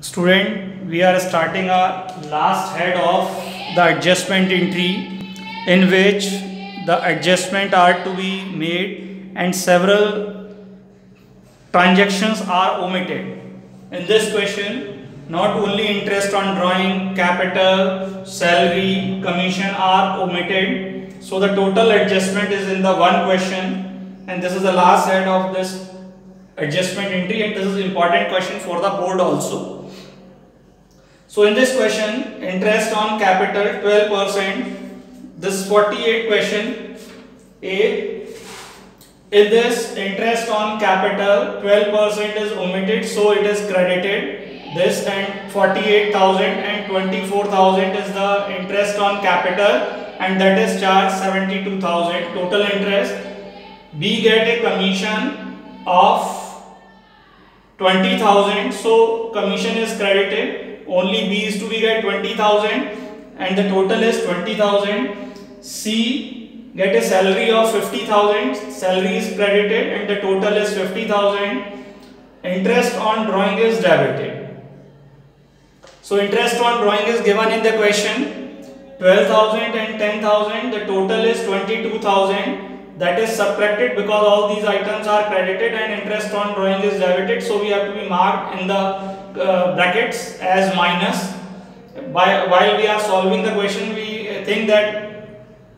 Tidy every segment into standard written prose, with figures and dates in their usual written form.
Student, we are starting our last head of the adjustment entry, in which the adjustment are to be made and several transactions are omitted. In this question, not only interest on drawing, capital, salary, commission are omitted. So the total adjustment is in the one question, and this is the last head of this adjustment entry, and this is important question for the board also. So in this question, interest on capital 12%. This is 48 question A. In this, interest on capital 12% is omitted, so it is credited. This and 48,000 and 24,000 is the interest on capital, and that is charged 72,000 total interest. B get a commission of 20,000, so commission is credited. Only B is to be get 20,000 and the total is 20,000. C get a salary of 50,000, salary is credited and the total is 50,000. Interest on drawing is debited. So interest on drawing is given in the question, 12,000 and 10,000, the total is 22,000. That is subtracted because all these items are credited and interest on drawing is debited, so we have to be marked in the brackets as minus. While we are solving the question, we think that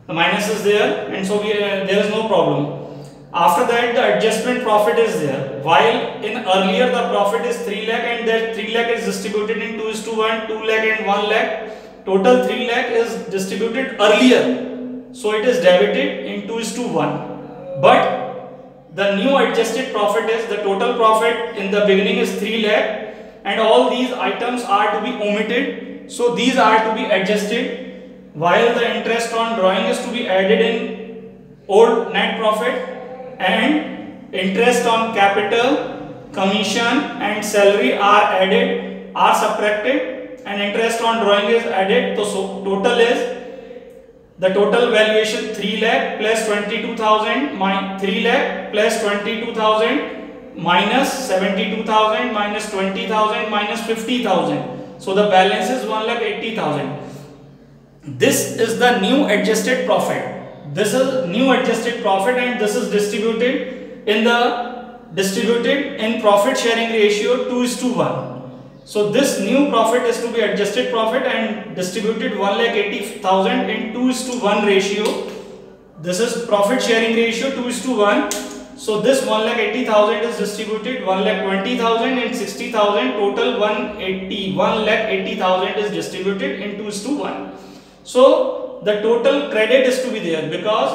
the minus is there, and so there is no problem. After that, the adjustment profit is there. While in earlier the profit is 3 lakh and that 3 lakh is distributed in 2:1, 2 lakh and 1 lakh. Total 3 lakh is distributed earlier. So it is debited in 2:1. But the new adjusted profit is, the total profit in the beginning is 3 lakh and all these items are to be omitted. So these are to be adjusted, while the interest on drawing is to be added in old net profit, and interest on capital, commission and salary are added, are subtracted, and interest on drawing is added. So total is, the total valuation 3 lakh plus 22,000, 3 lakh plus 22,000 minus 72,000 minus 20,000 minus 50,000. So the balance is 1,80,000. This is the new adjusted profit. This is new adjusted profit, and this is distributed in profit sharing ratio 2:1. So this new profit is to be adjusted profit and distributed 1,80,000 in 2:1 ratio. This is profit sharing ratio 2:1. So this 1,80,000 is distributed 1,20,000 and 60,000. Total 1,80,000 is distributed in 2:1. So the total credit is to be there, because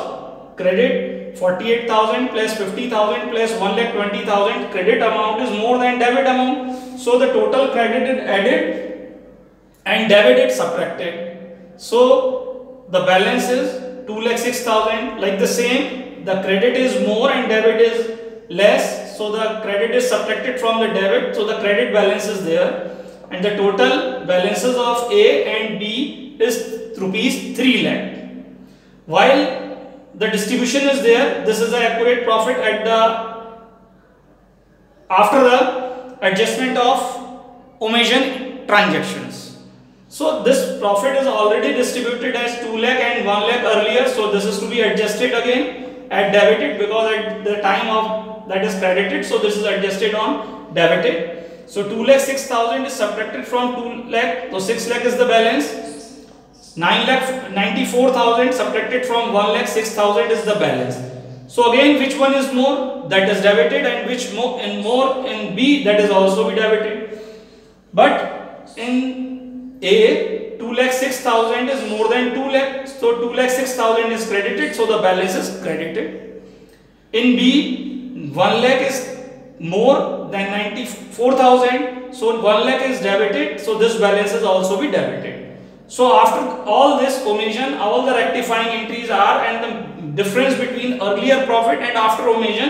credit 48,000 plus 50,000 plus 1,20,000, credit amount is more than debit amount. So the total credit is added and debit is subtracted. So the balance is 2,06,000. Like the same, the credit is more and debit is less. So the credit is subtracted from the debit. So the credit balance is there, and the total balances of A and B is rupees 3 lakh. While the distribution is there, this is the accurate profit at after the adjustment of omission transactions. So this profit is already distributed as 2 lakh and 1 lakh earlier, so this is to be adjusted again at debited, because at the time of that is credited, so this is adjusted on debited. So 2,06,000 is subtracted from 2 lakh, so 6 lakh is the balance. 9,94,000 subtracted from 1 lakh, 6,000 is the balance. So again, which one is more? That is debited, and which more in B, that is also be debited. But in A, 2,06,000 is more than 2 lakh, so 2,06,000 is credited, so the balance is credited. In B, 1 lakh is more than 94,000, so 1 lakh is debited, so this balance is also be debited. So after all this omission, all the rectifying entries are, and the difference between earlier profit and after omission,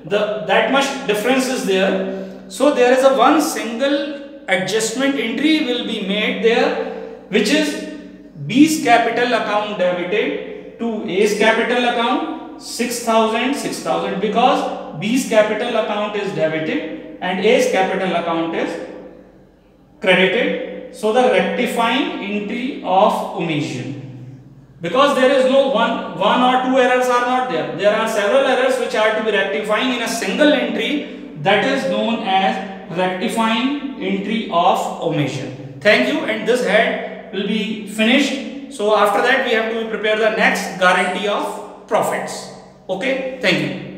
that much difference is there. So there is a one single adjustment entry will be made there, which is B's capital account debited to A's capital account 6,000, because B's capital account is debited and A's capital account is credited. So the rectifying entry of omission. Because there is no one or two errors are not there. There are several errors which are to be rectifying in a single entry. That is known as rectifying entry of omission. Thank you, and this head will be finished. So after that we have to prepare the next guarantee of profits. Okay, thank you.